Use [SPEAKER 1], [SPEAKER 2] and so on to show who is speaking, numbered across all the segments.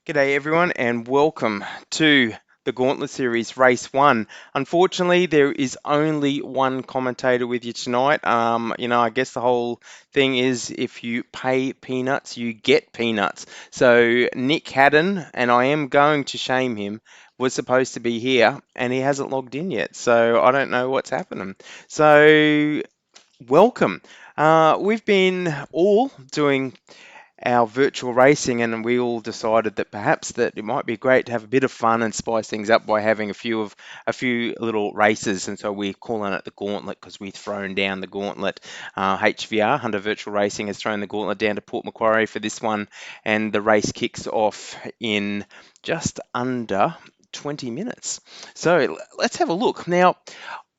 [SPEAKER 1] G'day everyone and welcome to the Gauntlet Series Race 1. Unfortunately, there is only one commentator with you tonight. I guess the whole thing is if you pay peanuts, you get peanuts. So Nick Haddon, and I am going to shame him, was supposed to be here and he hasn't logged in yet. So I don't know what's happening. So welcome. We've been all doing our virtual racing, and we all decided that perhaps that it might be great to have a bit of fun and spice things up by having a few little races. And so we're calling it the Gauntlet because we've thrown down the Gauntlet. HVR, Hunter Virtual Racing, has thrown the Gauntlet down to Port Macquarie for this one, and the race kicks off in just under 20 minutes. So let's have a look. Now,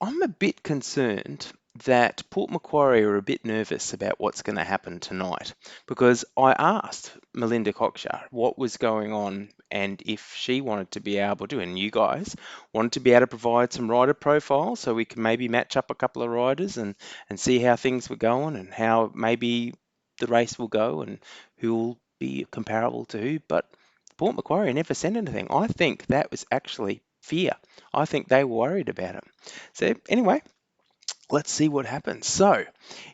[SPEAKER 1] I'm a bit concerned that Port Macquarie are a bit nervous about what's going to happen tonight because I asked Melinda Cockshaw what was going on and if she wanted to be able to, and you guys wanted to be able to provide some rider profiles so we can maybe match up a couple of riders and see how things were going and how maybe the race will go and who will be comparable to who. But Port Macquarie never sent anything. I think that was actually fear. I think they were worried about it. So anyway, let's see what happens. So,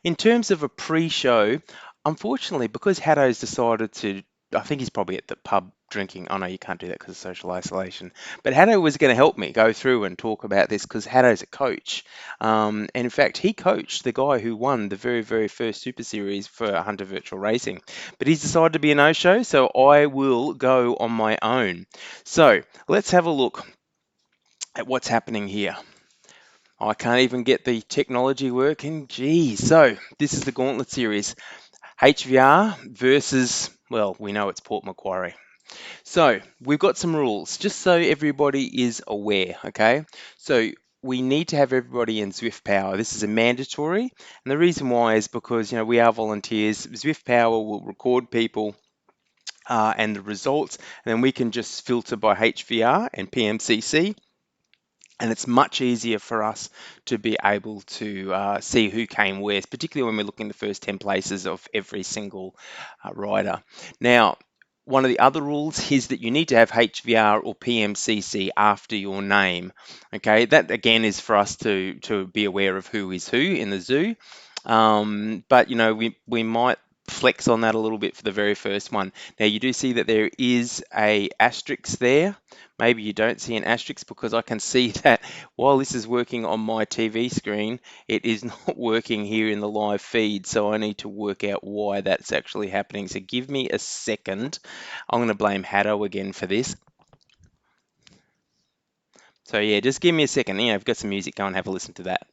[SPEAKER 1] in terms of a pre-show, unfortunately, because Haddo's decided to, I think he's probably at the pub drinking. Oh no, you can't do that because of social isolation. But Haddo was going to help me go through and talk about this because Haddo's a coach. And in fact, he coached the guy who won the very, very first Super Series for Hunter Virtual Racing. But he's decided to be a no-show, so I will go on my own. So, let's have a look at what's happening here. I can't even get the technology working. Geez. So this is the Gauntlet Series. HVR versus, well, we know it's Port Macquarie. So we've got some rules, just so everybody is aware, okay? So we need to have everybody in Zwift Power. This is a mandatory, and the reason why is because, we are volunteers. Zwift Power will record people and the results, and then we can just filter by HVR and PMCC. And it's much easier for us to be able to see who came where, particularly when we're looking at the first 10 places of every single rider. Now, one of the other rules is that you need to have HVR or PMCC after your name. Okay, that again is for us to be aware of who is who in the zoo. But we might flex on that a little bit for the very first one. Now you do see that there is a asterisk there. Maybe you don't see an asterisk because I can see that while this is working on my TV screen, it is not working here in the live feed. So I need to work out why that's actually happening. So give me a second. I'm going to blame Haddo again for this. So yeah, just give me a second. I've got some music. Go and have a listen to that.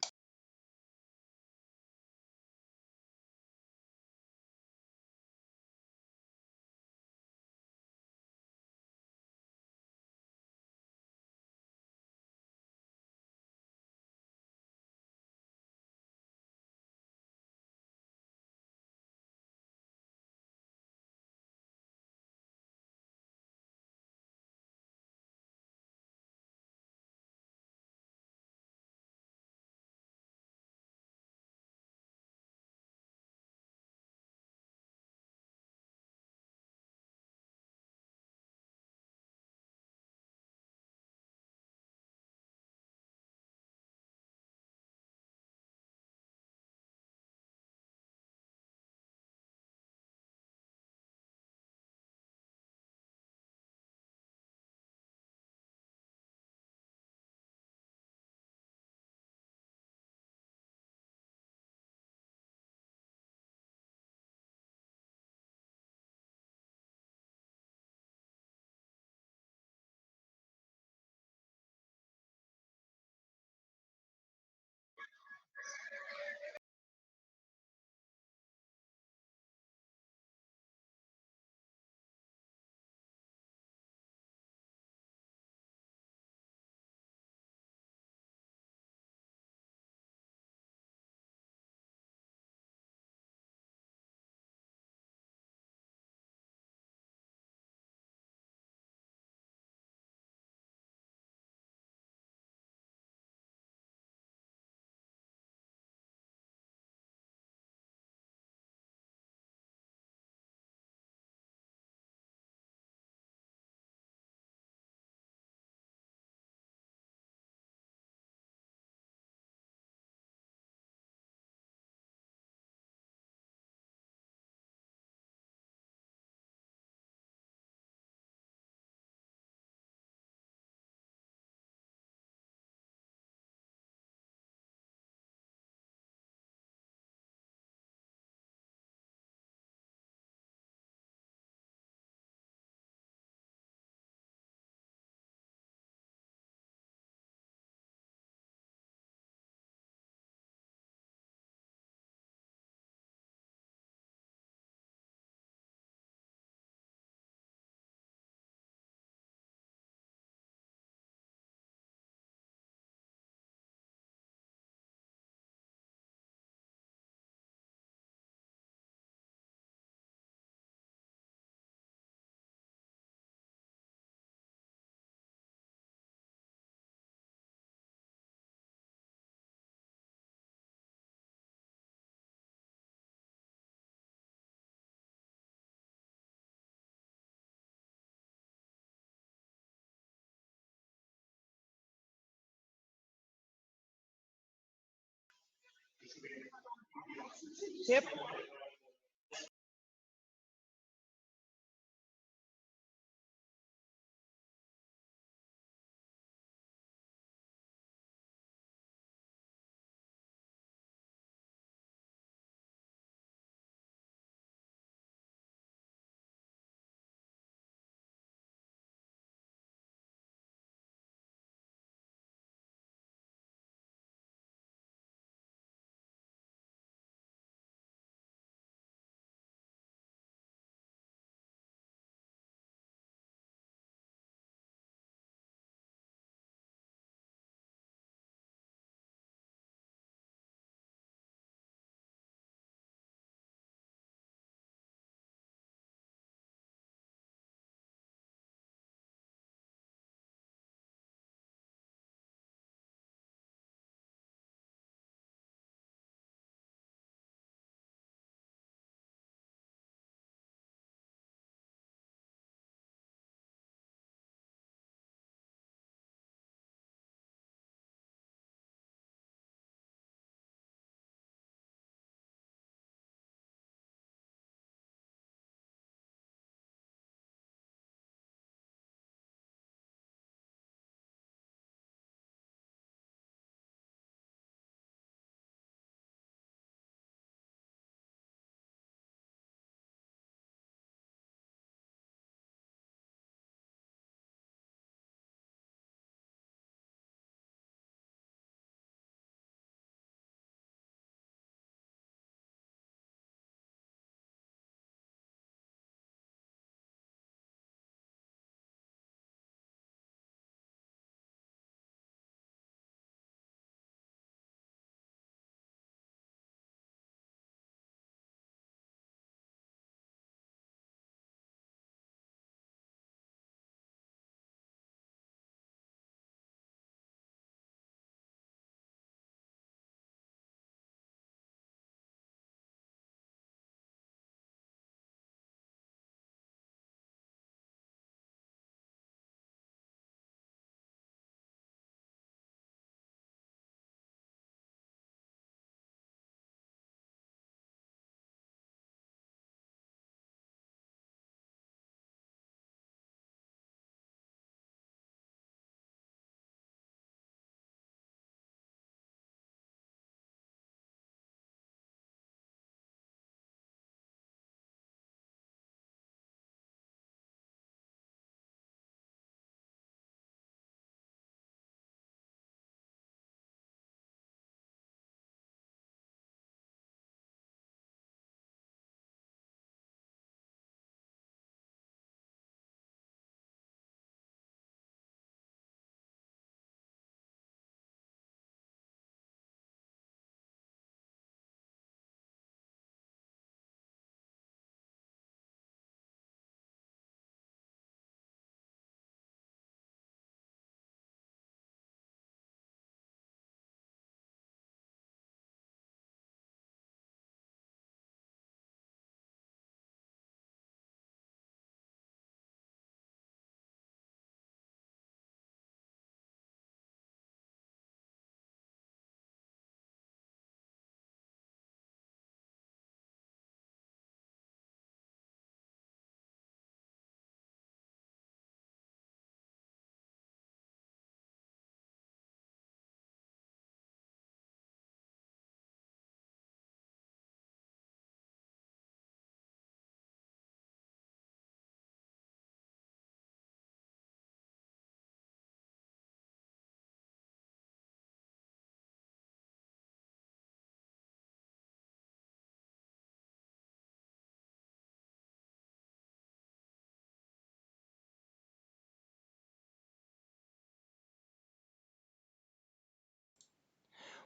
[SPEAKER 2] Yep.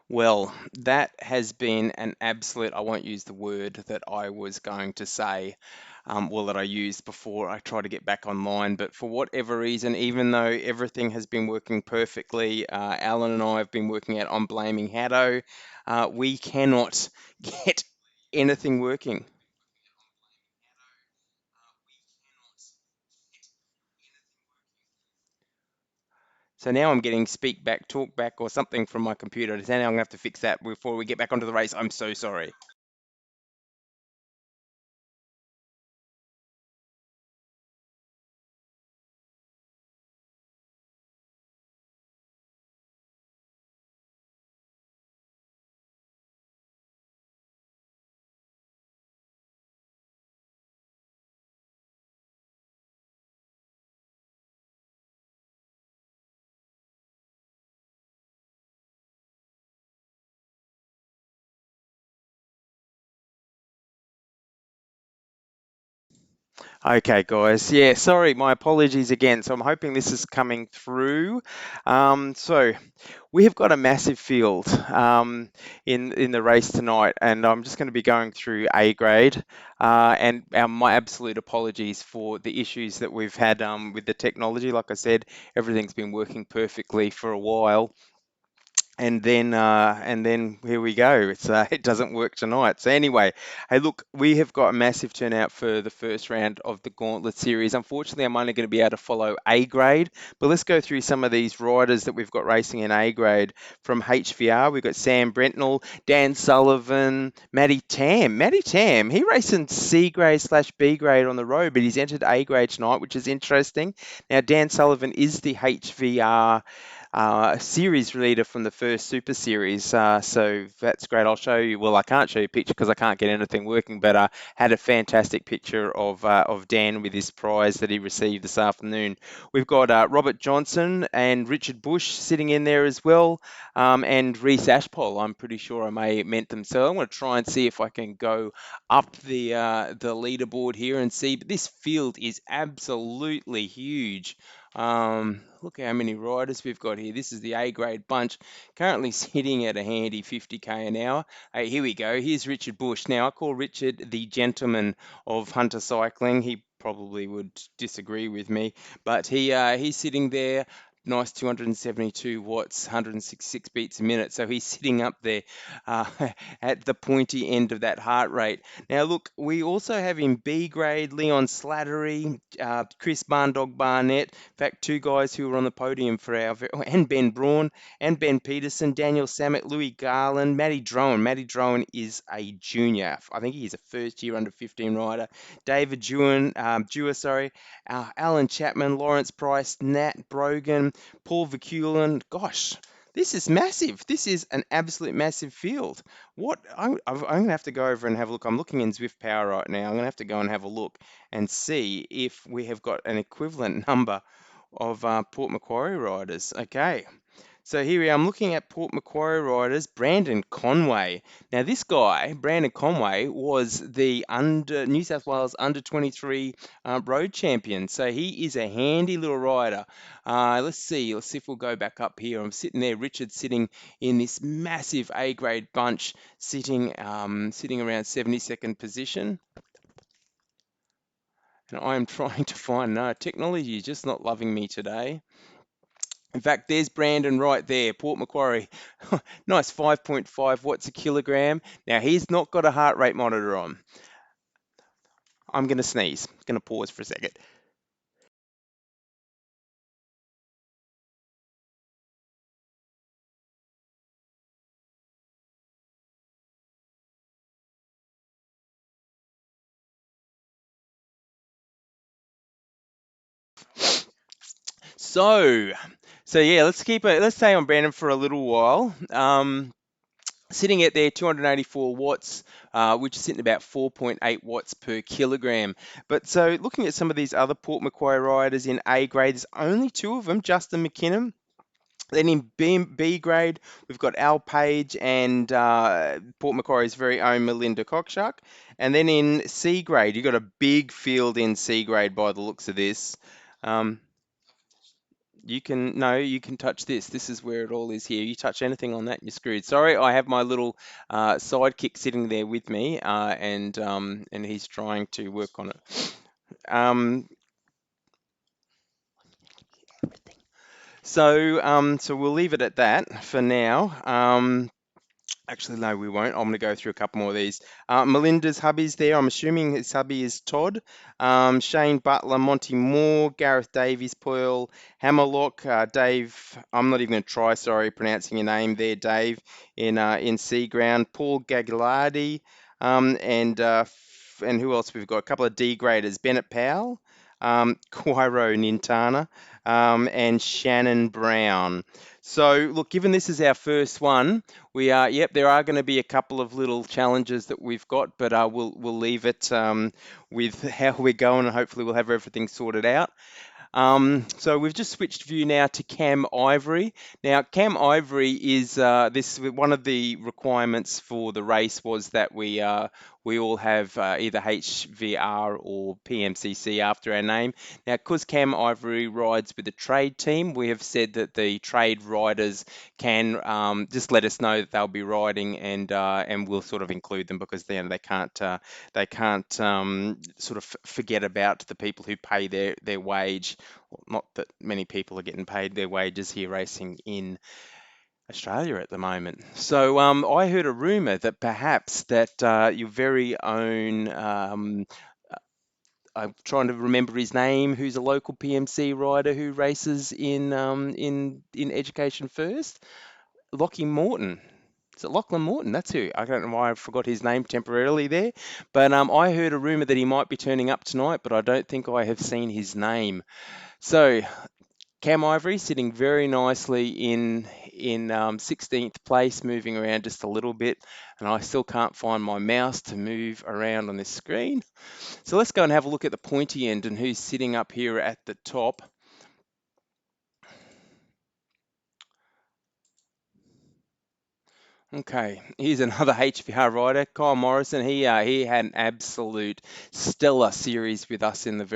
[SPEAKER 1] Well, that has been an absolute, I won't use the word that I was going to say, well, that I used before I try to get back online. But for whatever reason, even though everything has been working perfectly, Alan and I have been working out on blaming Haddo, we cannot get anything working. So now I'm getting speak back, talk back, or something from my computer. So now I'm going to have to fix that before we get back onto the race. I'm so sorry. Okay, guys. Yeah, sorry, my apologies again. So I'm hoping this is coming through. So we have got a massive field in the race tonight, and I'm just going to be going through A grade. My absolute apologies for the issues that we've had with the technology. Like I said, everything's been working perfectly for a while, and then here we go. It doesn't work tonight. So anyway, hey, look, we have got a massive turnout for the first round of the Gauntlet series. Unfortunately, I'm only going to be able to follow A grade, but let's go through some of these riders that we've got racing in A grade from HVR. We've got Sam Brentnell, Dan Sullivan, Matty Tam. Matty Tam, he raced in C grade slash B grade on the road, but he's entered A grade tonight, which is interesting. Now, Dan Sullivan is the HVR series leader from the first Super Series. So that's great. I'll show you. Well, I can't show you a picture because I can't get anything working, but had a fantastic picture of Dan with his prize that he received this afternoon. We've got Robert Johnson and Richard Bush sitting in there as well, and Reese Ashpole. I'm pretty sure I may have meant them. So I'm going to try and see if I can go up the leaderboard here and see. But this field is absolutely huge. Look how many riders we've got here. This is the A grade bunch, currently sitting at a handy 50k an hour. Hey, here we go. Here's Richard Bush. Now, I call Richard the gentleman of Hunter Cycling. He probably would disagree with me, but he's sitting there. Nice 272 watts, 166 beats a minute. So he's sitting up there uh, at the pointy end of that heart rate. Now, look, we also have in B grade Leon Slattery, Chris Barndog Barnett. In fact, two guys who were on the podium for and Ben Braun and Ben Peterson, Daniel Samet, Louis Garland, Matty Drowan. Matty Drowan is a junior. I think he's a first year under 15 rider. David Dewar, sorry. Alan Chapman, Lawrence Price, Nat Brogan, Paul Verkulen. Gosh, this is massive. This is an absolute massive field. I'm going to have to go over and have a look. I'm looking in Zwift Power right now. I'm going to have to go and have a look and see if we have got an equivalent number of Port Macquarie riders. Okay, so here we are. I'm looking at Port Macquarie riders. Brandon Conway. Now this guy, Brandon Conway, was the under New South Wales under 23 road champion. So he is a handy little rider. Let's see. Let's see if we'll go back up here. I'm sitting there. Richard sitting in this massive A grade bunch, sitting around 72nd position. And I am trying to find. No, technology is just not loving me today. In fact, there's Brandon right there, Port Macquarie. Nice 5.5 watts a kilogram. Now, he's not got a heart rate monitor on. I'm going to sneeze. Going to pause for a second. So, so yeah, let's stay on Brandon for a little while. Sitting at there 284 watts, which is sitting about 4.8 watts per kilogram. But so looking at some of these other Port Macquarie riders in A grade, there's only two of them, Justin McKinnon. Then in B grade, we've got Al Page and Port Macquarie's very own Melinda Cockshuck. And then in C grade, you've got a big field in C grade by the looks of this. Um, you can touch this. This is where it all is here. You touch anything on that, you're screwed. Sorry, I have my little sidekick sitting there with me, and he's trying to work on it. Um, so we'll leave it at that for now. Actually, no, we won't. I'm going to go through a couple more of these. Melinda's hubby's there. I'm assuming his hubby is Todd. Shane Butler, Monty Moore, Gareth Davies, Pearl, Hammerlock, Dave. I'm not even going to try. Sorry, pronouncing your name there, Dave. In C ground, Paul Gagliardi, and who else we've got? A couple of D graders, Bennett Powell, Quiro Nintana, and Shannon Brown. So, look, given this is our first one, yep, there are going to be a couple of little challenges that we've got, but we'll leave it with how we're going, and hopefully we'll have everything sorted out. So we've just switched view now to Cam Ivory. Now, Cam Ivory is this one of the requirements for the race was that we all have either HVR or PMCC after our name. Now, because Cam Ivory rides with the trade team, we have said that the trade riders can just let us know that they'll be riding, and we'll sort of include them because then they can't sort of forget about the people who pay their wage. Well, not that many people are getting paid their wages here racing in Australia at the moment. So I heard a rumor that perhaps that your very own, I'm trying to remember his name, who's a local PMC rider who races in Education First, Lockie Morton. Is it Lachlan Morton? That's who. I don't know why I forgot his name temporarily there. But I heard a rumor that he might be turning up tonight, but I don't think I have seen his name. So Cam Ivory sitting very nicely in 16th place, moving around just a little bit, and I still can't find my mouse to move around on this screen. So let's go and have a look at the pointy end and who's sitting up here at the top. Okay, here's another HPR rider, Kyle Morrison. He had an absolute stellar series with us in the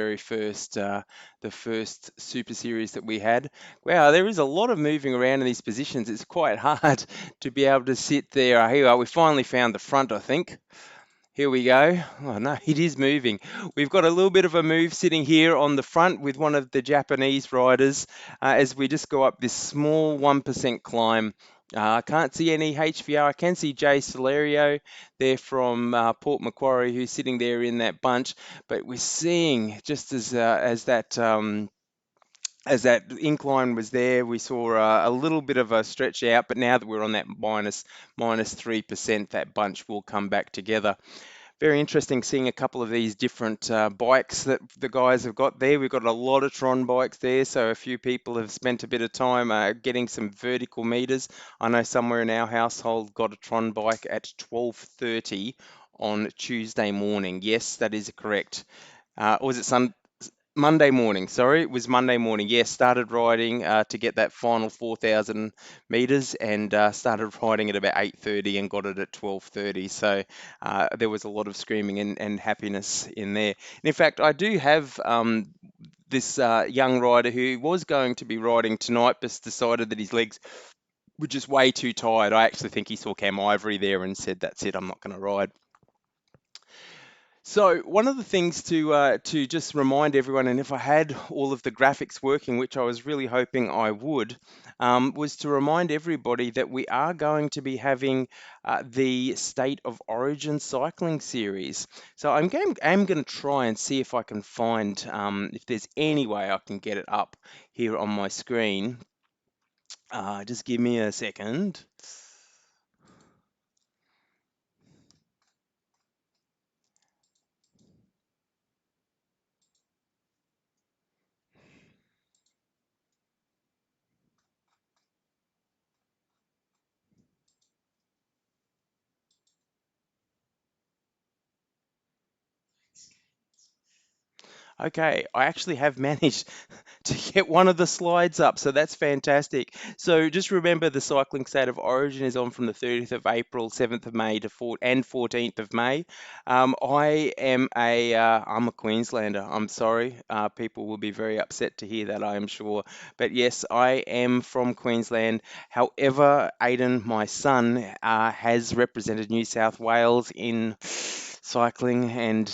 [SPEAKER 1] first Super Series that we had. Wow, there is a lot of moving around in these positions. It's quite hard to be able to sit there. Here we are. We finally found the front, I think. Here we go. Oh no, it is moving. We've got a little bit of a move sitting here on the front with one of the Japanese riders as we just go up this small 1% climb. I can't see any HVR. I can see Jay Solario there from Port Macquarie who's sitting there in that bunch. But we're seeing just as that incline was there, we saw a little bit of a stretch out. But now that we're on that minus 3%, that bunch will come back together. Very interesting seeing a couple of these different bikes that the guys have got there. We've got a lot of Tron bikes there, so a few people have spent a bit of time getting some vertical meters. I know somewhere in our household got a Tron bike at 12:30 on Tuesday morning. Yes, that is correct. Or was it Monday morning, sorry, it was Monday morning. Yes, started riding to get that final 4,000 meters and started riding at about 8:30 and got it at 12:30. So there was a lot of screaming and happiness in there. And in fact, I do have this young rider who was going to be riding tonight, but decided that his legs were just way too tired. I actually think he saw Cam Ivory there and said, "That's it, I'm not going to ride." So one of the things to just remind everyone, and if I had all of the graphics working, which I was really hoping I would, was to remind everybody that we are going to be having the State of Origin cycling series. So I'm going to try and see if I can find if there's any way I can get it up here on my screen. Just give me a second. Okay, I actually have managed to get one of the slides up, so that's fantastic. So just remember the cycling state of origin is on from the 30th of April, 7th of May to 14th of May. I'm a Queenslander. I'm sorry, people will be very upset to hear that, I am sure. But yes, I am from Queensland. However, Aidan, my son, has represented New South Wales in cycling, and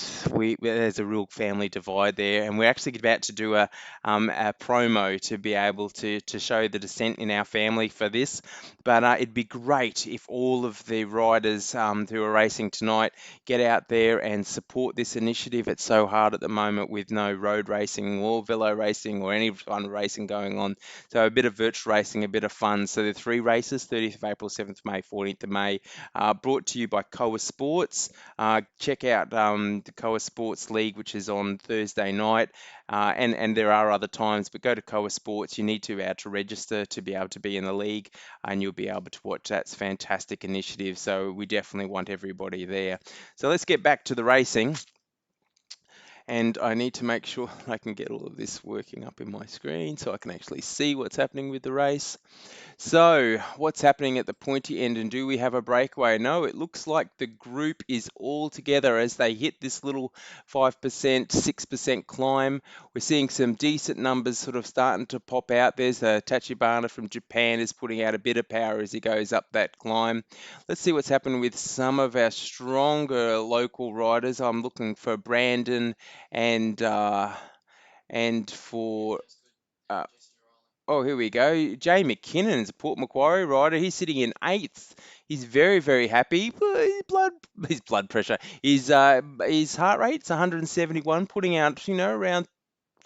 [SPEAKER 1] there's a real family divide there, and we're actually about to do a promo to be able to show the descent in our family for this. But it'd be great if all of the riders who are racing tonight get out there and support this initiative. It's so hard at the moment with no road racing or velo racing or any fun racing going on. So a bit of virtual racing, a bit of fun. So the three races, 30th of April, 7th of May, 14th of May, brought to you by Koa Sports. Check out the Koa Sports League, which is on Thursday night. And there are other times, but go to Koa Sports. You need to be able to register to be able to be in the league, and you'll be able to watch. That's a fantastic initiative. So we definitely want everybody there. So let's get back to the racing. and I need to make sure I can get all of this working up in my screen so I can actually see what's happening with the race. So, what's happening at the pointy end, and do we have a breakaway? No, it looks like the group is all together as they hit this little 5%, 6% climb. We're seeing some decent numbers sort of starting to pop out. There's Tachibana from Japan is putting out a bit of power as he goes up that climb. Let's see what's happened with some of our stronger local riders. I'm looking for Brandon and for uh, oh, here we go. Jay McKinnon's a Port Macquarie rider. He's sitting in eighth. He's very, very happy. His blood pressure, his heart rate's 171, putting out, around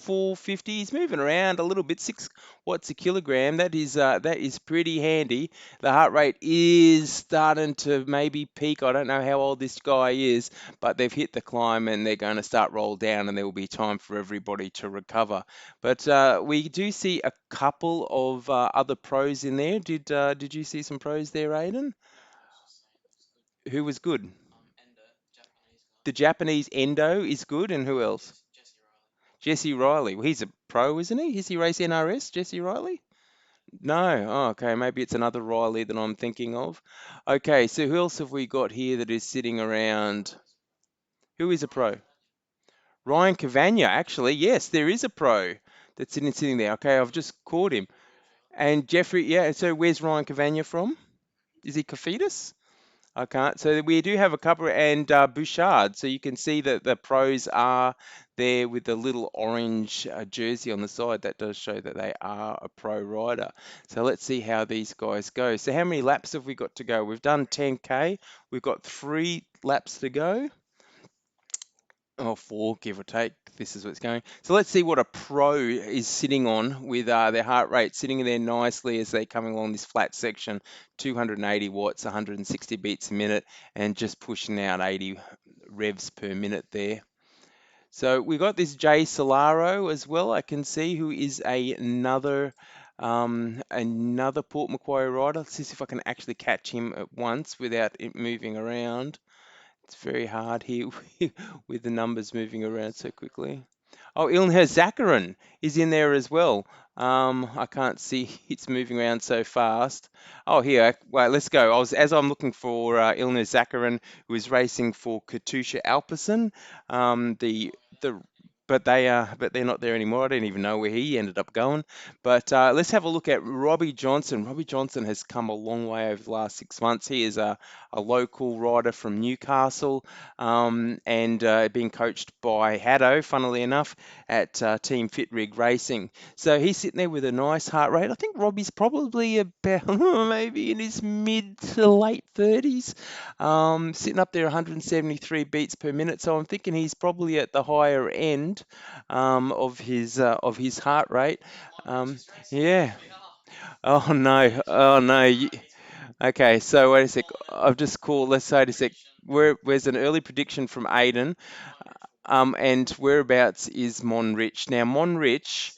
[SPEAKER 1] 450. He's moving around a little bit, 6 watts a kilogram. That is pretty handy. The heart rate is starting to maybe peak. I don't know how old this guy is, but they've hit the climb and they're going to start roll down, and there will be time for everybody to recover. But we do see a couple of other pros in there. Did you see some pros there, Aiden? Who was good? The Japanese Endo is good, and who else? Jesse Riley. Well, he's a pro, isn't he? Is he race NRS, Jesse Riley? No. Oh, okay. Maybe it's another Riley that I'm thinking of. Okay, so who else have we got here that is sitting around? Who is a pro? Ryan Cavagna, actually. Yes, there is a pro that's sitting there. Okay, I've just caught him. And Jeffrey, yeah, so where's Ryan Cavagna from? Is he Cofidis? I can't. So we do have a couple, and Bouchard. So you can see that the pros are there with the little orange jersey on the side. That does show that they are a pro rider. So let's see how these guys go. So how many laps have we got to go? We've done 10K. We've got 3 laps to go. Or 4, give or take. This is what's going. So let's see what a pro is sitting on with their heart rate sitting there nicely as they're coming along this flat section, 280 watts, 160 beats a minute, and just pushing out 80 revs per minute there. So we got this Jay Solaro as well, I can see, who is another Port Macquarie rider. Let's see if I can actually catch him at once without it moving around. It's very hard here with the numbers moving around so quickly. Oh, Ilnur Zakarin is in there as well. I can't see it's moving around so fast. Oh, here. Well, let's go. As I'm looking for Ilnur Zakarin, who is racing for Katusha Alperson. The but they're not there anymore. I don't even know where he ended up going. But let's have a look at Robbie Johnson. Robbie Johnson has come a long way over the last 6 months. He is a local rider from Newcastle, and being coached by Haddo, funnily enough, at Team Fit Rig Racing. So he's sitting there with a nice heart rate. I think Robbie's probably about maybe in his mid to late 30s, sitting up there 173 beats per minute. So I'm thinking he's probably at the higher end of his heart rate. Yeah. Oh no. Oh no. Okay, so wait a sec. I've just called. Let's say a sec. Where's an early prediction from Aiden? And whereabouts is Monrich? Now Monrich,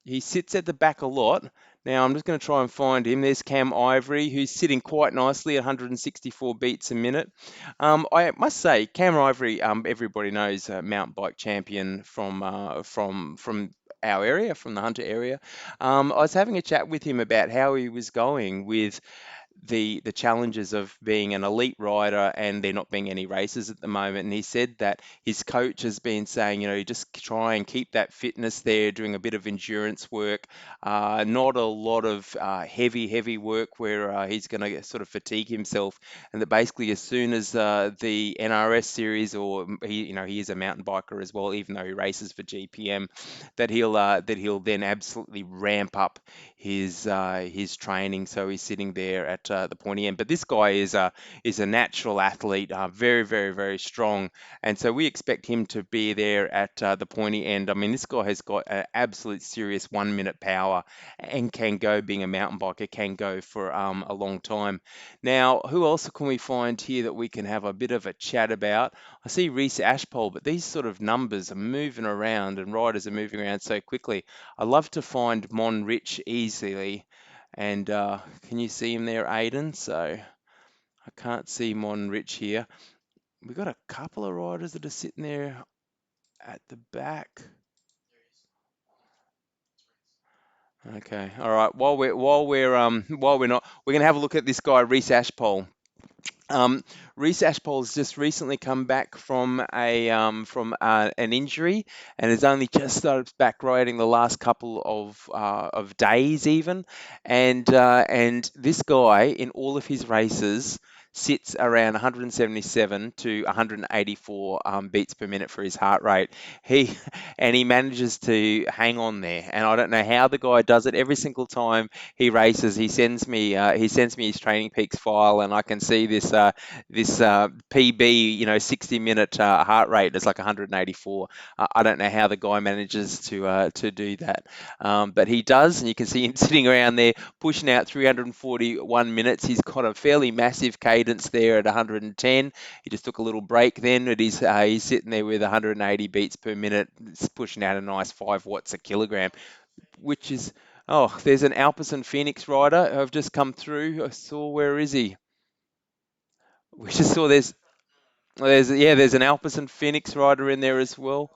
[SPEAKER 1] he sits at the back a lot. Now I'm just going to try and find him. There's Cam Ivory, who's sitting quite nicely at 164 beats a minute. I must say, Cam Ivory, everybody knows, mountain bike champion from our area, from the Hunter area. I was having a chat with him about how he was going with the challenges of being an elite rider and there not being any races at the moment. And he said that his coach has been saying, just try and keep that fitness there, doing a bit of endurance work, not a lot of heavy work where he's going to sort of fatigue himself. And that basically, as soon as the NRS series, or he is a mountain biker as well, even though he races for GPM, that he'll then absolutely ramp up his training. So he's sitting there at the pointy end. But this guy is a natural athlete, very, very, very strong, and so we expect him to be there at the pointy end. I mean, this guy has got an absolute serious 1 minute power and can go, being a mountain biker, can go for a long time. Now, who else can we find here that we can have a bit of a chat about? I see Reese Ashpole, but these sort of numbers are moving around and riders are moving around so quickly. I love to find Mon Rich easily. And can you see him there, Aiden? So I can't see Mon Rich here. We've got a couple of riders that are sitting there at the back. Okay, all right. While we're not, we're gonna have a look at this guy, Reese Ashpole. Um, Reese Ashpole's just recently come back from an injury and has only just started back riding the last couple of days even, and this guy in all of his races sits around 177 to 184 beats per minute for his heart rate. He and he manages to hang on there, and I don't know how the guy does it. Every single time he races, he sends me his Training Peaks file, and I can see this PB, 60-minute heart rate is like 184. I don't know how the guy manages to do that, but he does, and you can see him sitting around there pushing out 341 minutes. He's got a fairly massive cadence there at 110. He just took a little break then, but he's sitting there with 180 beats per minute, it's pushing out a nice 5 watts a kilogram, which is. Oh, there's an Alpecin Phoenix rider who have just come through. I saw, where is he? We just saw there's an Alpecin Phoenix rider in there as well.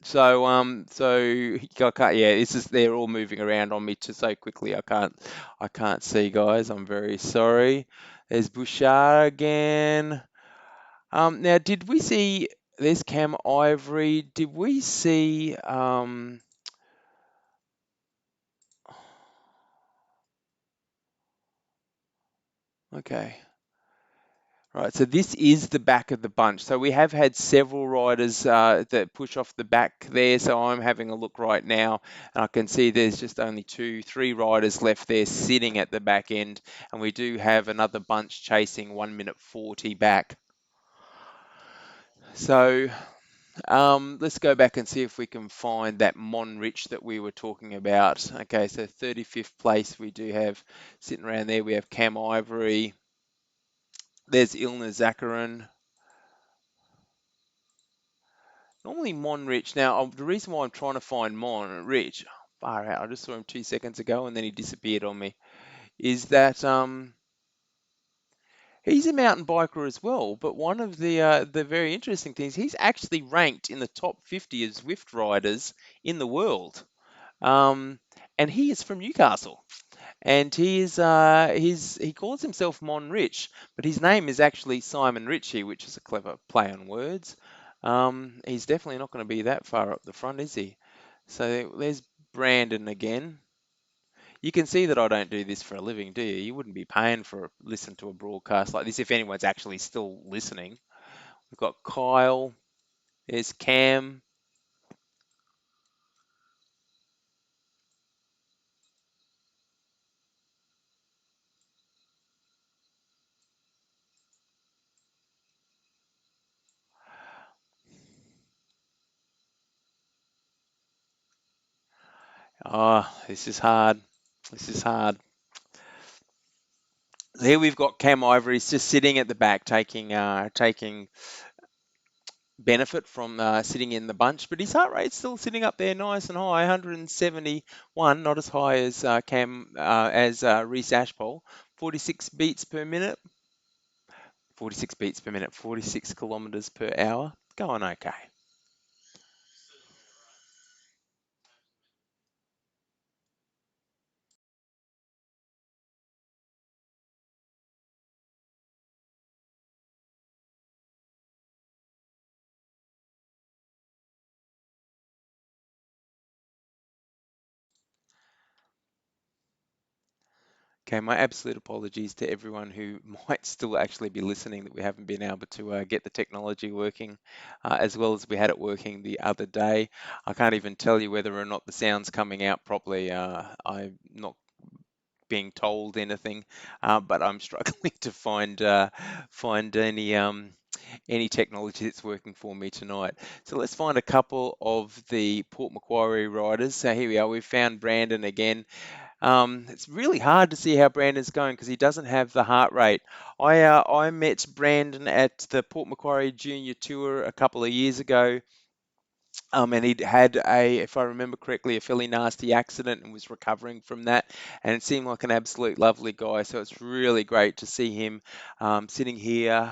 [SPEAKER 1] So I can't, yeah, it's just they're all moving around on me too so quickly. I can't see, guys. I'm very sorry. There's Bouchard again. Now did we see? There's Cam Ivory. Did we see? Okay. Right, so this is the back of the bunch. So we have had several riders that push off the back there. So I'm having a look right now, and I can see there's just only two, three riders left there sitting at the back end, and we do have another bunch chasing 1 minute 40 back. So let's go back and see if we can find that Monrich that we were talking about. Okay, so 35th place we do have sitting around there. We have Cam Ivory. There's Ilna Zakarin. Normally Monrich. Now, the reason why I'm trying to find Monrich, far out, I just saw him 2 seconds ago and then he disappeared on me, is that he's a mountain biker as well. But one of the very interesting things, he's actually ranked in the top 50 of Zwift riders in the world. Um, and he is from Newcastle. And he calls himself Mon Rich, but his name is actually Simon Ritchie, which is a clever play on words. He's definitely not going to be that far up the front, is he? So there's Brandon again. You can see that I don't do this for a living, do you? You wouldn't be paying for listen to a broadcast like this if anyone's actually still listening. We've got Kyle. There's Cam. Oh, this is hard. This is hard. Here we've got Cam Ivory. He's just sitting at the back, taking benefit from sitting in the bunch, but his heart rate's still sitting up there nice and high, 171, not as high as Reese Ashpole, 46 beats per minute, 46 beats per minute, 46 kilometers per hour, going okay. Okay, my absolute apologies to everyone who might still actually be listening that we haven't been able to get the technology working as well as we had it working the other day. I can't even tell you whether or not the sound's coming out properly. I'm not being told anything, but I'm struggling to find any technology that's working for me tonight. So let's find a couple of the Port Macquarie riders. So here we are. We've found Brandon again. It's really hard to see how Brandon's going because he doesn't have the heart rate. I met Brandon at the Port Macquarie Junior Tour a couple of years ago, And he'd had if I remember correctly, a fairly nasty accident and was recovering from that. And it seemed like an absolute lovely guy. So it's really great to see him sitting here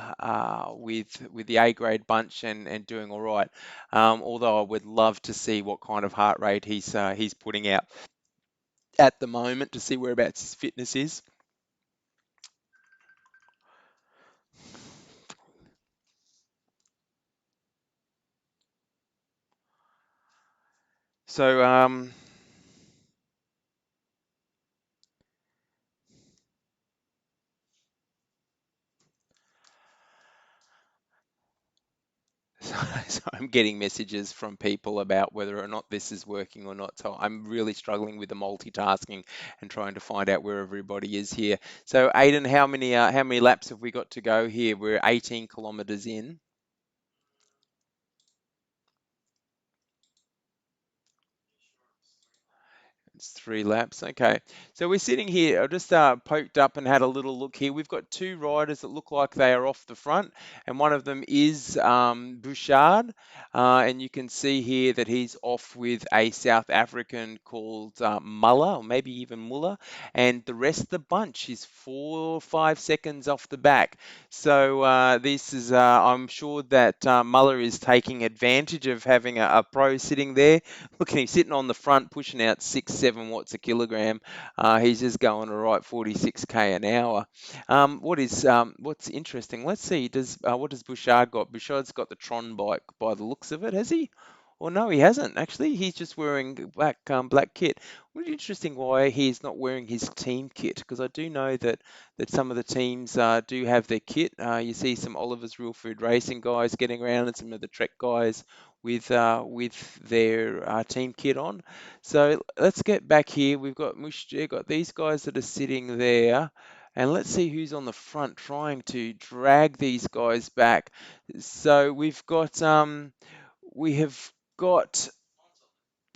[SPEAKER 1] with the A grade bunch and doing all right. Although I would love to see what kind of heart rate he's putting out at the moment to see whereabouts his fitness is. So So, so I'm getting messages from people about whether or not this is working or not. So I'm really struggling with the multitasking and trying to find out where everybody is here. So Aidan, how many laps have we got to go here? We're 18 kilometers in. It's 3 laps. Okay. So we're sitting here. I just poked up and had a little look here. We've got two riders that look like they are off the front, and one of them is Bouchard. And you can see here that he's off with a South African called Muller, or maybe even Muller. And the rest of the bunch is 4 or 5 seconds off the back. So this is, I'm sure that Muller is taking advantage of having a pro sitting there. Look at him sitting on the front, pushing out 6, 7 watts a kilogram. He's just going all right, 46k an hour. What's interesting? Let's see. Does what does Bouchard got? Bouchard's got the Tron bike by the looks of it, has he? Or no, he hasn't actually. He's just wearing black kit. Really interesting why he's not wearing his team kit because I do know that some of the teams do have their kit. You see some Oliver's Real Food Racing guys getting around and some of the Trek guys with their team kit on. So let's get back here. We've got got these guys that are sitting there. And let's see who's on the front trying to drag these guys back. So we have got,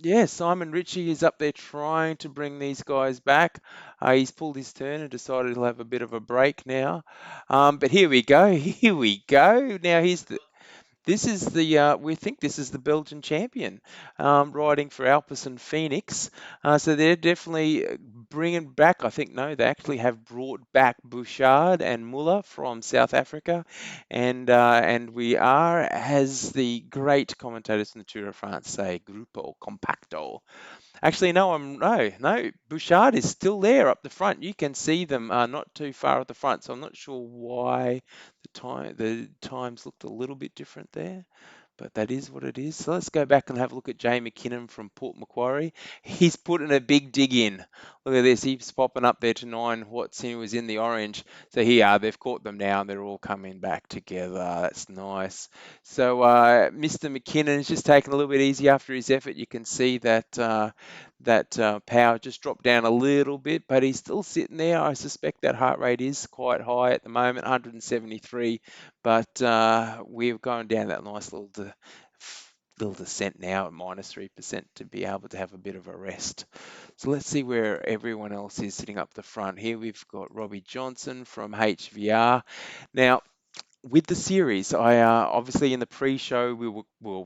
[SPEAKER 1] yeah, Simon Ritchie is up there trying to bring these guys back. He's pulled his turn and decided he'll have a bit of a break now. But here we go. Here we go. Now here's the this is the we think this is the Belgian champion riding for Alpes and Phoenix. So they're definitely bringing back. I think no, they actually have brought back Bouchard and Muller from South Africa, and we are, as the great commentators from the Tour de France say, Grupo Compacto. Actually, no, no. Bouchard is still there up the front. You can see them not too far at the front. So I'm not sure why the times looked a little bit different there, but that is what it is. So let's go back and have a look at Jay McKinnon from Port Macquarie. He's putting a big dig in. Look at this. He's popping up there to 9 watts. He was in the orange. So here they've caught them now and they're all coming back together. That's nice. So Mr. McKinnon is just taking a little bit easy after his effort. You can see that power just dropped down a little bit, but he's still sitting there. I suspect that heart rate is quite high at the moment, 173, but we're going down that nice little descent now at -3% to be able to have a bit of a rest. So let's see where everyone else is sitting up the front. Here we've got Robbie Johnson from HVR. Now, with the series, I obviously in the pre-show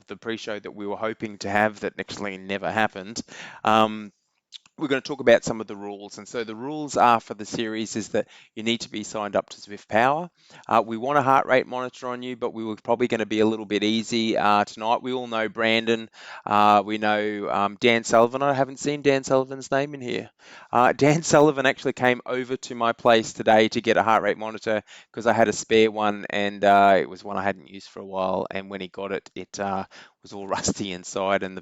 [SPEAKER 1] the pre-show that we were hoping to have that actually never happened. Um, we're going to talk about some of the rules. And so the rules are for the series is that you need to be signed up to Zwift Power. We want a heart rate monitor on you, but we were probably going to be a little bit easy tonight. We all know Brandon. We know Dan Sullivan. I haven't seen Dan Sullivan's name in here. Dan Sullivan actually came over to my place today to get a heart rate monitor because I had a spare one and it was one I hadn't used for a while. And when he got it, it was all rusty inside and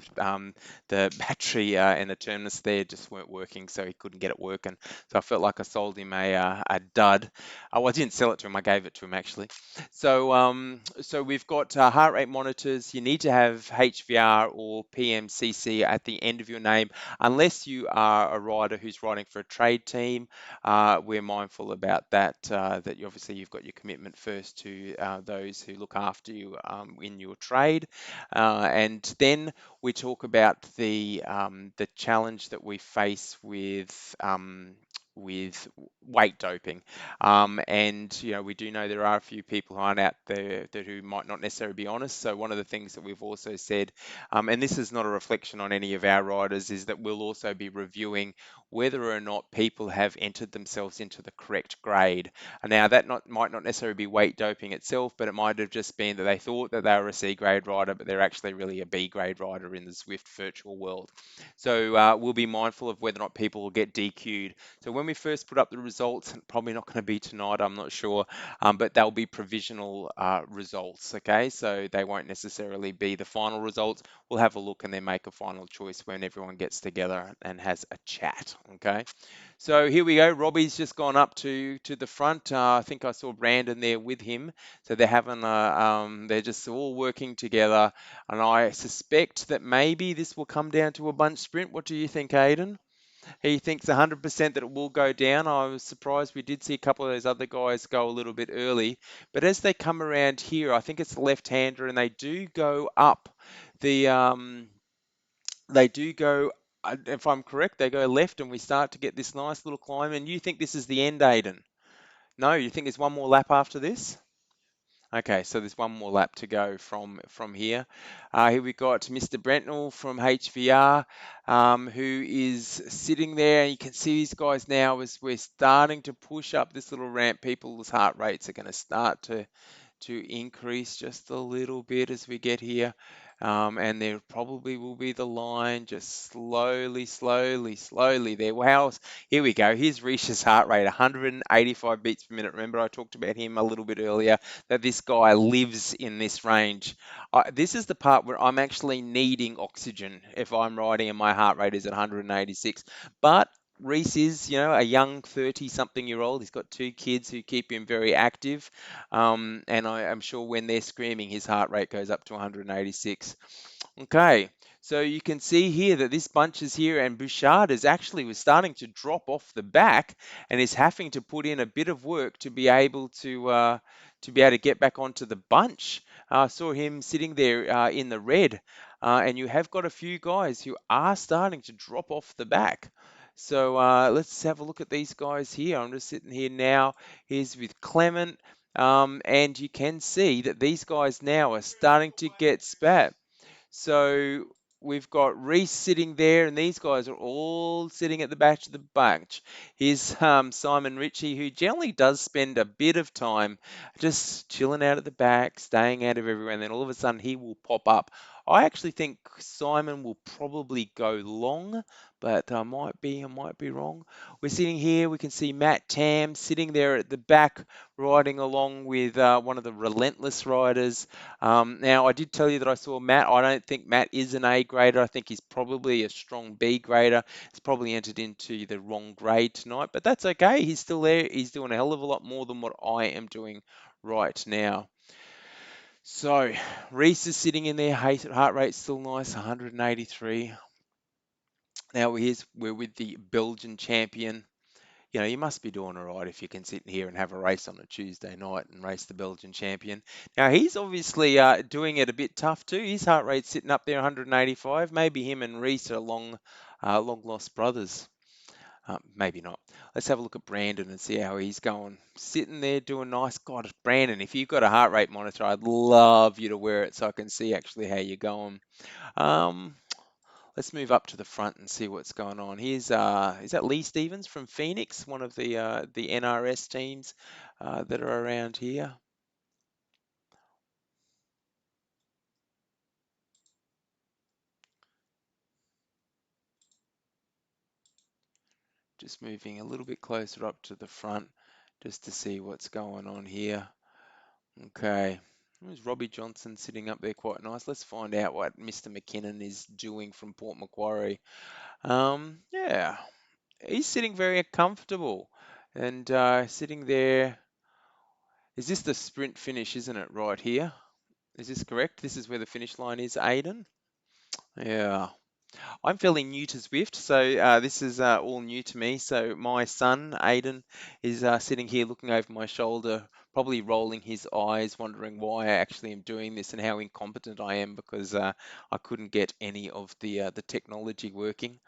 [SPEAKER 1] the battery and the terminus there just weren't working, so he couldn't get it working. So I felt like I sold him a dud. Oh, I didn't sell it to him; I gave it to him actually. So we've got heart rate monitors. You need to have HVR or PMCC at the end of your name, unless you are a rider who's riding for a trade team. We're mindful about that. That obviously you've got your commitment first to those who look after you in your trade, and then we talk about the challenge that we face with with weight doping. And we do know there are a few people who aren't out there that who might not necessarily be honest. So one of the things that we've also said, and this is not a reflection on any of our riders, is that we'll also be reviewing whether or not people have entered themselves into the correct grade. And now that might not necessarily be weight doping itself, but it might have just been that they thought that they were a C grade rider, but they're actually really a B grade rider in the Zwift virtual world. So we'll be mindful of whether or not people will get DQ'd. So when we first put up the results, probably not going to be tonight, I'm not sure, but they'll be provisional results, okay? So they won't necessarily be the final results. We'll have a look and then make a final choice when everyone gets together and has a chat, okay? So here we go. Robbie's just gone up to the front. I think I saw Brandon there with him. So they're just all working together, and I suspect that maybe this will come down to a bunch sprint. What do you think, Aidan? He thinks 100% that it will go down. I was surprised we did see a couple of those other guys go a little bit early. But as they come around here, I think it's the left-hander, and they do go up the they do go, if I'm correct, they go left, and we start to get this nice little climb. And you think this is the end, Aidan? No, you think there's one more lap after this? Okay, so there's one more lap to go from here. Here we got Mr. Brentnell from HVR, who is sitting there. You can see these guys now as we're starting to push up this little ramp. People's heart rates are going to start to increase just a little bit as we get here. And there probably will be the line just slowly, slowly, slowly there. Wow, here we go. Here's Risha's heart rate, 185 beats per minute. Remember, I talked about him a little bit earlier, that this guy lives in this range. This is the part where I'm actually needing oxygen if I'm riding and my heart rate is at 186. But Reese is, a young 30-something-year-old. He's got two kids who keep him very active. And I am sure when they're screaming, his heart rate goes up to 186. Okay, so you can see here that this bunch is here, and Bouchard is actually was starting to drop off the back, and is having to put in a bit of work to be able to get back onto the bunch. I saw him sitting there in the red, and you have got a few guys who are starting to drop off the back. So let's have a look at these guys here. I'm just sitting here now. Here's with Clement, and you can see that these guys now are starting to get spat. So we've got Reese sitting there, and these guys are all sitting at the back of the bunch. Here's Simon Ritchie, who generally does spend a bit of time just chilling out at the back, staying out of everywhere, and then all of a sudden he will pop up. I actually think Simon will probably go long, but I might be wrong. We're sitting here. We can see Matt Tam sitting there at the back, riding along with one of the relentless riders. Now, I did tell you that I saw Matt. I don't think Matt is an A grader. I think he's probably a strong B grader. He's probably entered into the wrong grade tonight, but that's okay. He's still there. He's doing a hell of a lot more than what I am doing right now. So, Reese is sitting in there. Heart rate's still nice, 183. Now, we're with the Belgian champion. You must be doing all right if you can sit here and have a race on a Tuesday night and race the Belgian champion. Now, he's obviously doing it a bit tough too. His heart rate's sitting up there, 185. Maybe him and Reese are long lost brothers. Maybe not. Let's have a look at Brandon and see how he's going. Sitting there doing nice. God, Brandon, if you've got a heart rate monitor, I'd love you to wear it so I can see actually how you're going. Um, Let's move up to the front and see what's going on. Here's is that Lee Stevens from Phoenix, one of the NRS teams that are around here. Just moving a little bit closer up to the front just to see what's going on here. Okay. There's Robbie Johnson sitting up there quite nice. Let's find out what Mr. McKinnon is doing from Port Macquarie. Yeah, he's sitting very comfortable and sitting there. Is this the sprint finish, isn't it, right here? Is this correct? This is where the finish line is, Aiden? Yeah. I'm fairly new to Zwift, so this is all new to me. So my son, Aiden, is sitting here looking over my shoulder, probably rolling his eyes, wondering why I actually am doing this and how incompetent I am because I couldn't get any of the technology working.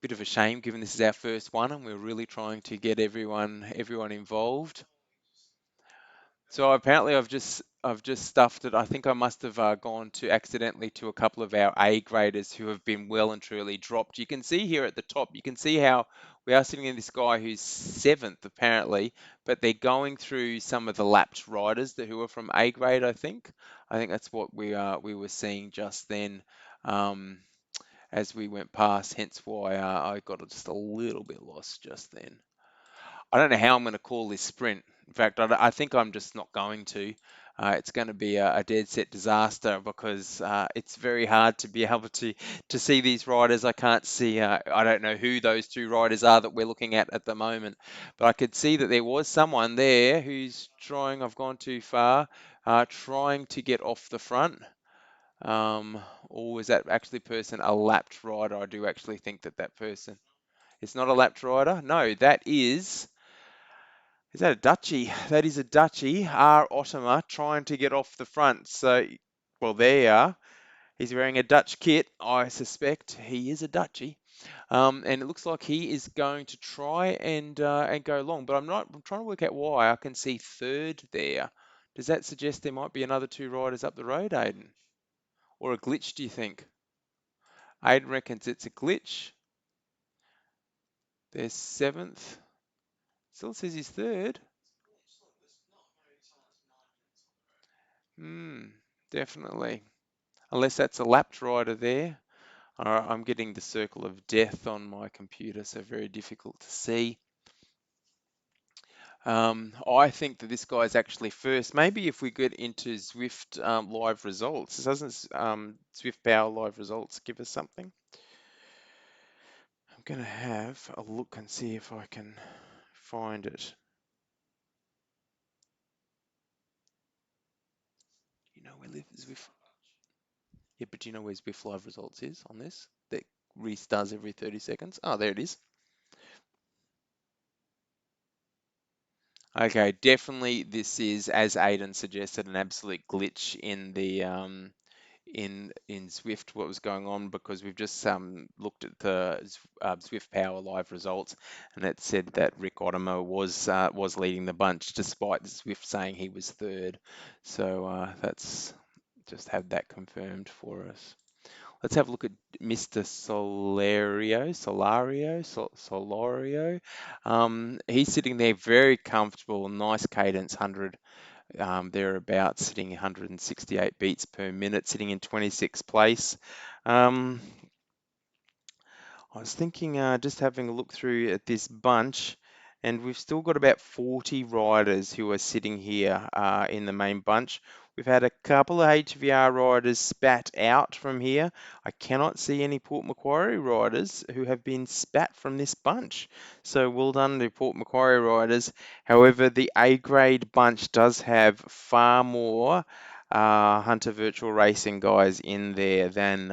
[SPEAKER 1] Bit of a shame given this is our first one and we're really trying to get everyone involved. So apparently I've just stuffed it. I think I must have gone to accidentally to a couple of our A graders who have been well and truly dropped. You can see here at the top, you can see how we are sitting in this guy who's seventh apparently, but they're going through some of the lapped riders who are from A grade, I think. I think that's what we were seeing just then. Um, as we went past, hence why I got just a little bit lost just then. I don't know how I'm going to call this sprint. In fact, I think I'm just not going to. It's going to be a dead set disaster because it's very hard to be able to see these riders. I can't see. I don't know who those two riders are that we're looking at the moment, but I could see that there was someone there who's trying. I've gone too far, trying to get off the front. Or is that actually person a lapped rider? I do actually think that that person. It's not a lapped rider. No, that is. Is that a Dutchie? That is a Dutchie, R. Ottomer, trying to get off the front. So, well, there you are. He's wearing a Dutch kit. I suspect he is a Dutchie. And it looks like he is going to try and go long. But I'm not. I'm trying to work out why. I can see third there. Does that suggest there might be another two riders up the road, Aiden? Or a glitch, do you think? Aiden reckons it's a glitch. There's seventh. Still says he's third. Hmm, definitely. Unless that's a lapped rider there. I'm getting the circle of death on my computer, so very difficult to see. I think that this guy's actually first. Maybe if we get into Zwift live results, doesn't Zwift Power live results give us something? I'm going to have a look and see if I can find it. You know where Zwift? Yeah, but do you know where Zwift live results is on this? That restarts every 30 seconds. Oh, there it is. Okay, definitely this is, as Aidan suggested, an absolute glitch in the in Swift what was going on because we've just looked at the Swift Power live results and it said that Rick Ottomer was leading the bunch despite Swift saying he was third. So that's just had that confirmed for us. Let's have a look at Mr. Solario. He's sitting there very comfortable, nice cadence, 100 thereabouts, sitting 168 beats per minute, sitting in 26th place. Um, I was thinking, just having a look through at this bunch, and we've still got about 40 riders who are sitting here in the main bunch. We've had a couple of HVR riders spat out from here. I cannot see any Port Macquarie riders who have been spat from this bunch. So well done to Port Macquarie riders. However, the A grade bunch does have far more Hunter Virtual Racing guys in there than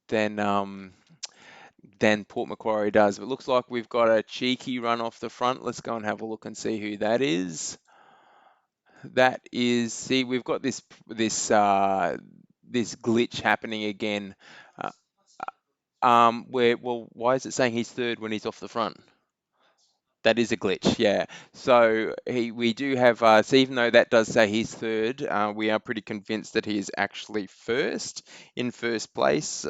[SPEAKER 1] than Port Macquarie does. But it looks like we've got a cheeky run off the front. Let's go and have a look and see who that is. That is, see, we've got this glitch happening again. Uh, where well, why is it saying he's third when he's off the front? That is a glitch, yeah. So we do have, so even though that does say he's third, we are pretty convinced that he is actually first, in first place,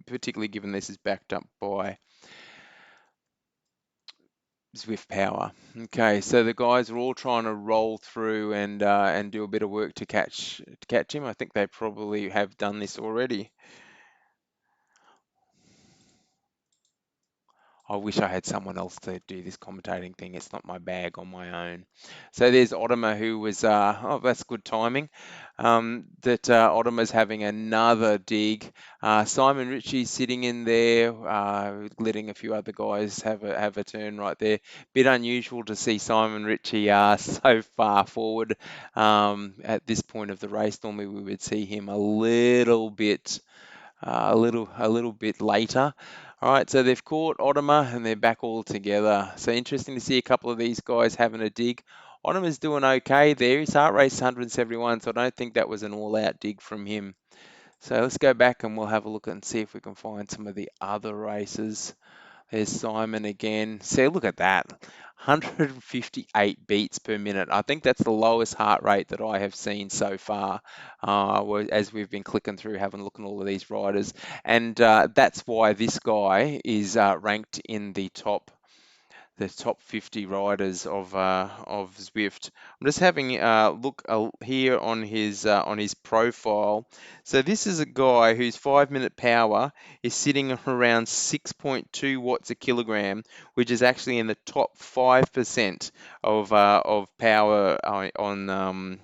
[SPEAKER 1] particularly given this is backed up by Zwift Power. Okay, so the guys are all trying to roll through and do a bit of work to catch him. I think they probably have done this already. I wish I had someone else to do this commentating thing. It's not my bag on my own. So there's Ottomer who was, oh, that's good timing. That Ottomer's having another dig. Simon Ritchie's sitting in there, letting a few other guys have a turn right there. Bit unusual to see Simon Ritchie so far forward at this point of the race. Normally we would see him a little bit later. All right, so they've caught Ottomer and they're back all together. So interesting to see a couple of these guys having a dig. Ottomer's doing okay there. His heart rate's 171, so I don't think that was an all-out dig from him. So let's go back and we'll have a look and see if we can find some of the other races. There's Simon again. See, look at that. 158 beats per minute. I think that's the lowest heart rate that I have seen so far, as we've been clicking through, having a look at all of these riders. And that's why this guy is ranked in the top 50 riders of Zwift. I'm just having a look here on his profile. So this is a guy whose 5 minute power is sitting around 6.2 watts a kilogram, which is actually in the top 5% of power on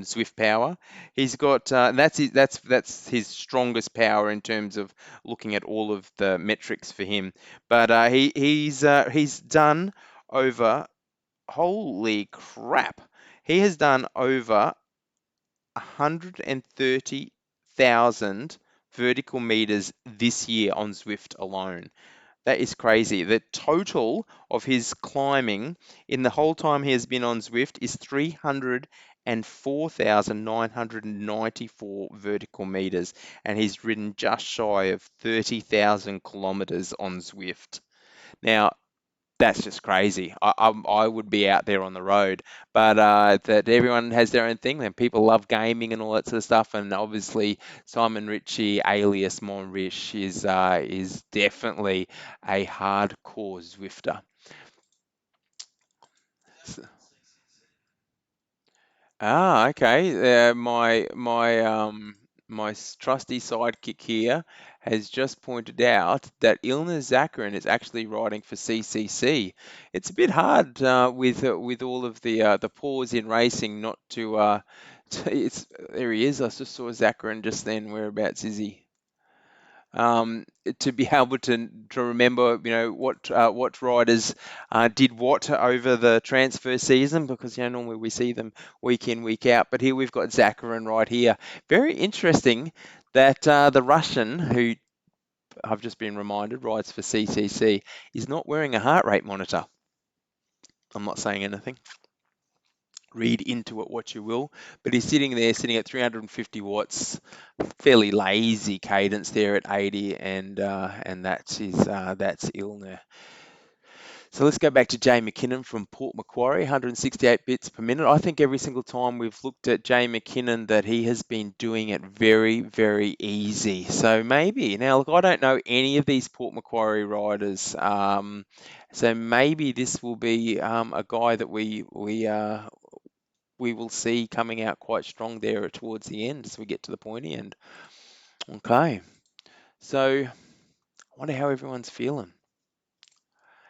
[SPEAKER 1] Zwift power. He's got that's his strongest power in terms of looking at all of the metrics for him. But he's done over, holy crap, he has done over 130,000 vertical meters this year on Zwift alone. That is crazy. The total of his climbing in the whole time he has been on Zwift is 304,994 vertical meters, and he's ridden just shy of 30,000 kilometers on Zwift. Now, that's just crazy. I would be out there on the road, but that everyone has their own thing. And people love gaming and all that sort of stuff. And obviously, Simon Ritchie, alias Monrich, is definitely a hardcore Zwifter. Okay. My trusty sidekick here has just pointed out that Ilnur Zakarin is actually riding for CCC. It's a bit hard with all of the pause in racing not to it's there he is. I just saw Zakarin just then. Whereabouts is he? To be able to remember, what riders did what over the transfer season, because normally we see them week in week out, but here we've got Zakharin right here. Very interesting that the Russian, who I've just been reminded rides for CCC, is not wearing a heart rate monitor. I'm not saying anything. Read into it what you will, but he's sitting there, sitting at 350 watts, fairly lazy cadence there at 80, and that's Ilnur. So let's go back to Jay McKinnon from Port Macquarie, 168 bits per minute. I think every single time we've looked at Jay McKinnon that he has been doing it very, very easy. So maybe now, look, I don't know any of these Port Macquarie riders, so maybe this will be a guy that we will see coming out quite strong there towards the end as we get to the pointy end. Okay, so I wonder how everyone's feeling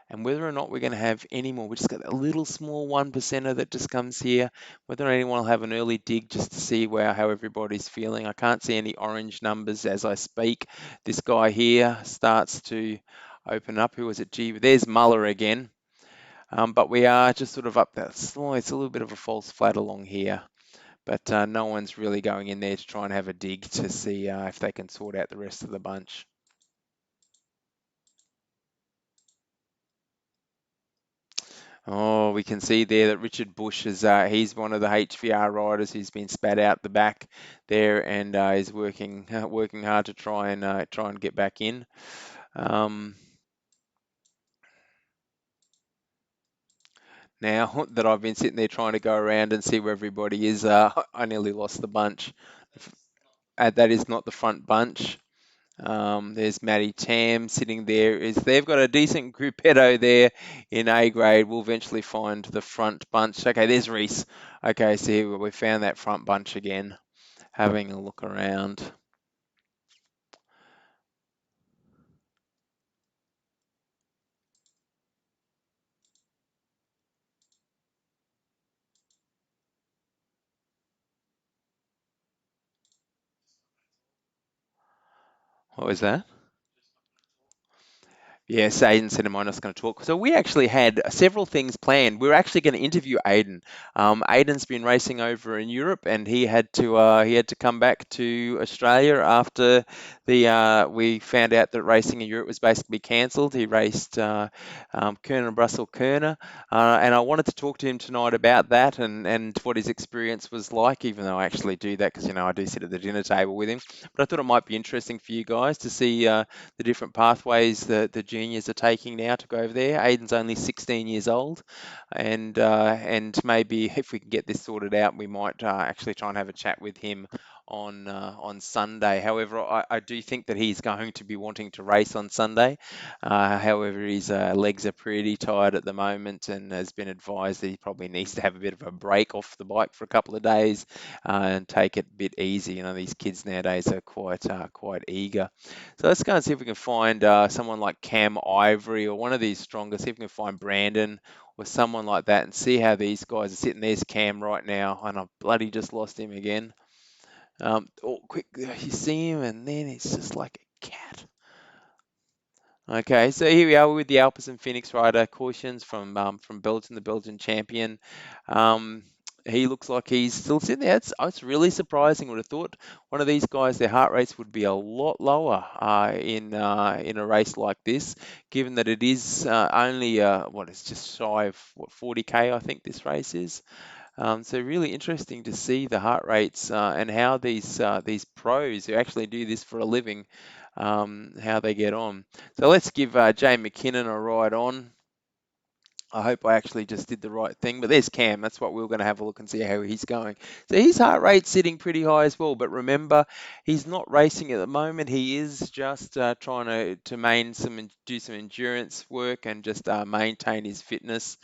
[SPEAKER 1] and whether or not we're going to have any more. We just got a little small 1%er that just comes here. Whether anyone will have an early dig just to see how everybody's feeling. I can't see any orange numbers as I speak. This guy here starts to open up. Who was it? Gee, there's Muller again. But we are just sort of up that. Oh, it's a little bit of a false flat along here. But no one's really going in there to try and have a dig to see if they can sort out the rest of the bunch. Oh, we can see there that Richard Bush he's one of the HVR riders who's been spat out the back there and is working hard to try and get back in. Now that I've been sitting there trying to go around and see where everybody is, I nearly lost the bunch. That is not the front bunch. There's Matty Tam sitting there. They've got a decent gruppetto there in A grade. We'll eventually find the front bunch. Okay, there's Reese. Okay, so here we found that front bunch again. Having a look around. What was that? Yes, Aidan said, "Am I not going to talk?" So we actually had several things planned. We were actually going to interview Aidan. Aidan's been racing over in Europe, and he had to come back to Australia after the we found out that racing in Europe was basically cancelled. He raced Kerner and Brussels Kerner, and I wanted to talk to him tonight about that and what his experience was like. Even though I actually do that because I do sit at the dinner table with him, but I thought it might be interesting for you guys to see. The different pathways that the juniors are taking now to go over there. Aiden's only 16 years old, and maybe if we can get this sorted out, we might actually try and have a chat with him on Sunday. However, I do think that he's going to be wanting to race on Sunday. However, his legs are pretty tired at the moment, and has been advised that he probably needs to have a bit of a break off the bike for a couple of days and take it a bit easy. These kids nowadays are quite eager. So let's go and see if we can find someone like Cam Ivory or one of these stronger. See if we can find Brandon or someone like that and see how these guys are sitting. There's Cam right now, and I've bloody just lost him again. Oh, quick, you see him, and then it's just like a cat. Okay, so here we are with the Alpes and Phoenix rider cautions from Belgium, the Belgian champion. Um, he looks like he's still sitting there. It's really surprising. I would have thought one of these guys, their heart rates would be a lot lower in a race like this, given that it is only it's just shy of 40K, I think this race is. So really interesting to see the heart rates and how these pros who actually do this for a living, how they get on. So let's give Jay McKinnon a ride on. I hope I actually just did the right thing, but there's Cam. That's what we were going to have a look and see how he's going. So his heart rate's sitting pretty high as well. But remember, he's not racing at the moment. He is just trying to do some endurance work and just maintain his fitness.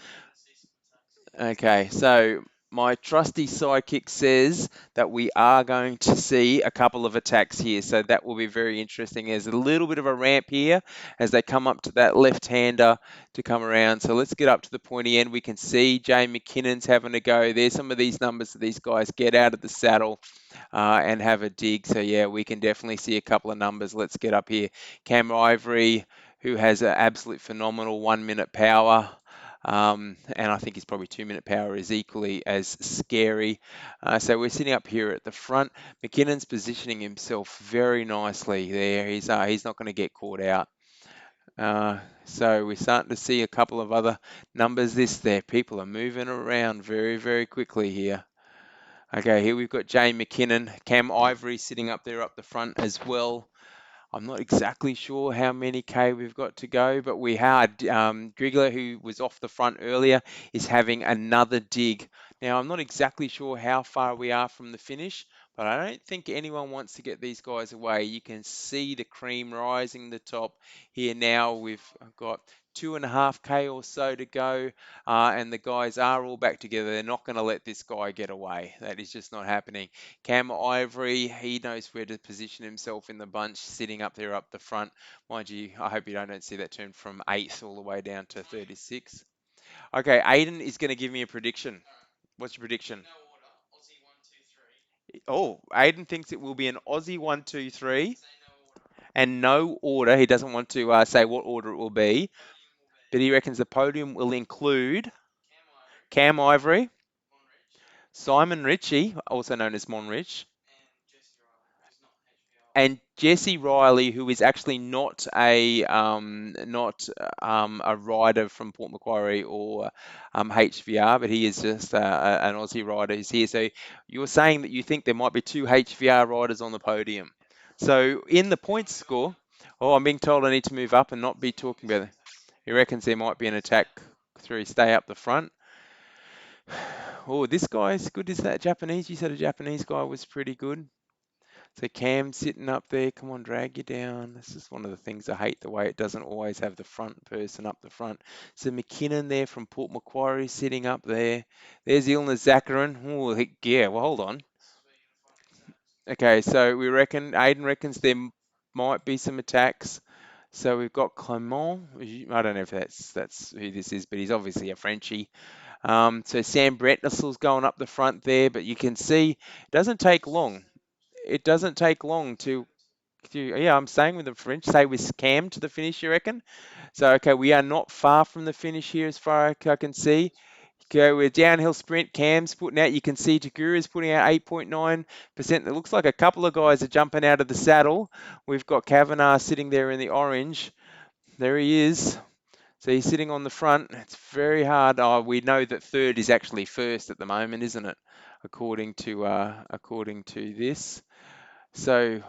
[SPEAKER 1] Okay, so my trusty sidekick says that we are going to see a couple of attacks here, so that will be very interesting. There's a little bit of a ramp here as they come up to that left-hander to come around. So let's get up to the pointy end. We can see Jay McKinnon's having a go. There's some of these numbers that these guys get out of the saddle and have a dig. So yeah, we can definitely see a couple of numbers. Let's get up here. Cam Ivory, who has an absolute phenomenal 1 minute power. And I think his probably 2 minute power is equally as scary. So we're sitting up here at the front. McKinnon's positioning himself very nicely there. He's not going to get caught out. So we're starting to see a couple of other numbers. People are moving around very, very quickly here. Okay, here we've got Jay McKinnon, Cam Ivory sitting up there up the front as well. I'm not exactly sure how many K we've got to go, but we had Grigler, who was off the front earlier, is having another dig. Now, I'm not exactly sure how far we are from the finish, but I don't think anyone wants to get these guys away. You can see the cream rising the top here now. We've got 2.5K or so to go, and the guys are all back together. They're not going to let this guy get away. That is just not happening. Cam Ivory, he knows where to position himself in the bunch, sitting up there up the front. Mind you, I hope you don't see that turn from 8th all the way down to 36. Okay, Aiden is going to give me a prediction. What's your prediction? Oh, Aiden thinks it will be an Aussie 1, 2, 3, and no order. He doesn't want to say what order it will be, but he reckons the podium will include Cam Ivory, Simon Ritchie, also known as Monrich, and Jesse Riley, who is actually not a rider from Port Macquarie or HVR, but he is just an Aussie rider who's here. So you're saying that you think there might be two HVR riders on the podium. So in the points score, oh, I'm being told I need to move up and not be talking about it. He reckons there might be an attack through stay up the front. Oh, this guy's good. Is that Japanese? You said a Japanese guy was pretty good. So Cam sitting up there, come on, drag you down. This is one of the things I hate, the way it doesn't always have the front person up the front. So McKinnon there from Port Macquarie sitting up there. There's Ilna Zakarin. Oh, yeah, well, hold on. Okay, so we reckon, Aiden reckons there might be some attacks. So we've got Clement. I don't know if that's who this is, but he's obviously a Frenchie. So Sam Brentnestle's going up the front there, but you can see it doesn't take long. It doesn't take long to Yeah, I'm staying with the French. Say with Cam to the finish, you reckon? So, okay, we are not far from the finish here as far as I can see. Go with downhill sprint. Cam's putting out. You can see Tagura's putting out 8.9%. It looks like a couple of guys are jumping out of the saddle. We've got Kavanagh sitting there in the orange. There he is. So he's sitting on the front. It's very hard. Oh, we know that third is actually first at the moment, isn't it? According to this. So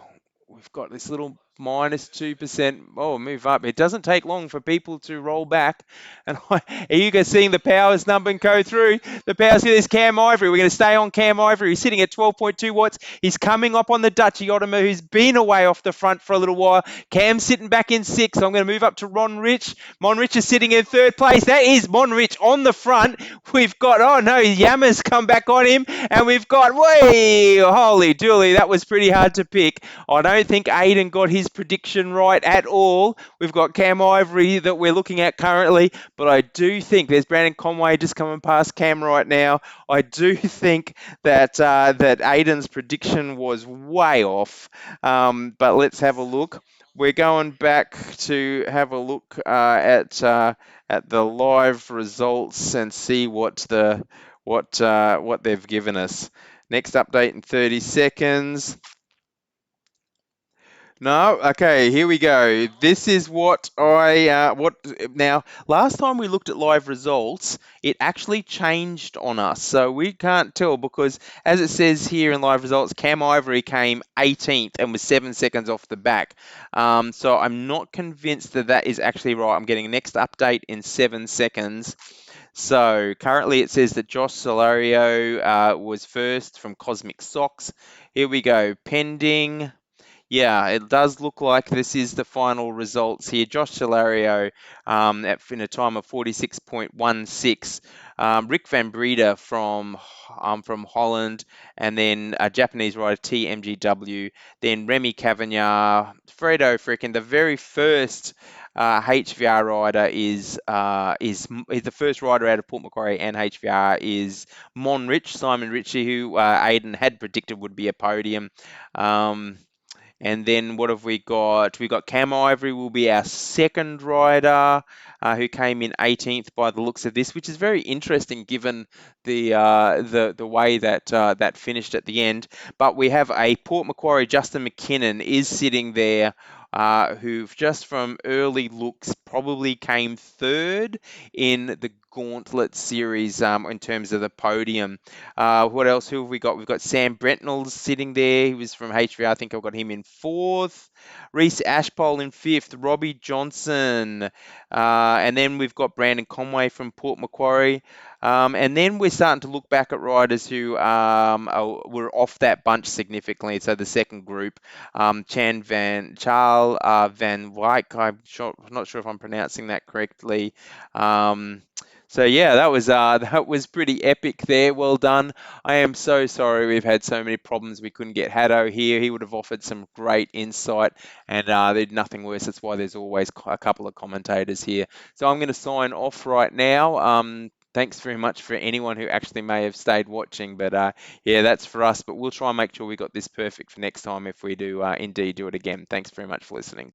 [SPEAKER 1] we've got this little -2%. Oh, move up. It doesn't take long for people to roll back. And are you guys seeing the powers number and go through? The powers here is Cam Ivory. We're going to stay on Cam Ivory. He's sitting at 12.2 watts. He's coming up on the Dutchy Ottoman, who's been away off the front for a little while. Cam's sitting back in sixth. So I'm going to move up to Ron Rich. Mon Rich is sitting in third place. That is Mon Rich on the front. We've got, oh no, Yama's come back on him. And we've got, way, holy dooly, that was pretty hard to pick. I don't think Aiden got his prediction right at all. We've got Cam Ivory that we're looking at currently, but I do think there's Brandon Conway just coming past Cam right now. I do think that Aiden's prediction was way off. But let's have a look. We're going back to have a look at the live results and see what they've given us. Next update in 30 seconds. No, okay, here we go. This is what now. Last time we looked at live results, it actually changed on us, so we can't tell because as it says here in live results, Cam Ivory came 18th and was 7 seconds off the back. So I'm not convinced that that is actually right. I'm getting next update in 7 seconds. So currently it says that Josh Solario was first from Cosmic Socks. Here we go, pending. Yeah, it does look like this is the final results here. Josh Solario in a time of 46.16. Rick Van Breeda from Holland, and then a Japanese rider TMGW. Then Remy Cavagna, Fredo Frickin, the very first HVR rider is the first rider out of Port Macquarie and HVR is Simon Ritchie, who Aiden had predicted would be a podium. And then what have we got? We got Cam Ivory will be our second rider, who came in 18th by the looks of this, which is very interesting given the way that finished at the end. But we have a Port Macquarie Justin McKinnon is sitting there. Who just from early looks probably came third in the Gauntlet series in terms of the podium. What else? Who have we got? We've got Sam Brentnell sitting there. He was from HVR. I think I've got him in fourth. Reese Ashpole in fifth. Robbie Johnson. And then we've got Brandon Conway from Port Macquarie. And then we're starting to look back at riders who were off that bunch significantly. So the second group, Charles Van Wyk. Not sure if I'm pronouncing that correctly. So yeah, that was pretty epic there. Well done. I am so sorry we've had so many problems. We couldn't get Haddo here. He would have offered some great insight, and there's nothing worse. That's why there's always a couple of commentators here. So I'm going to sign off right now. Thanks very much for anyone who actually may have stayed watching. But yeah, that's for us. But we'll try and make sure we got this perfect for next time if we do indeed do it again. Thanks very much for listening.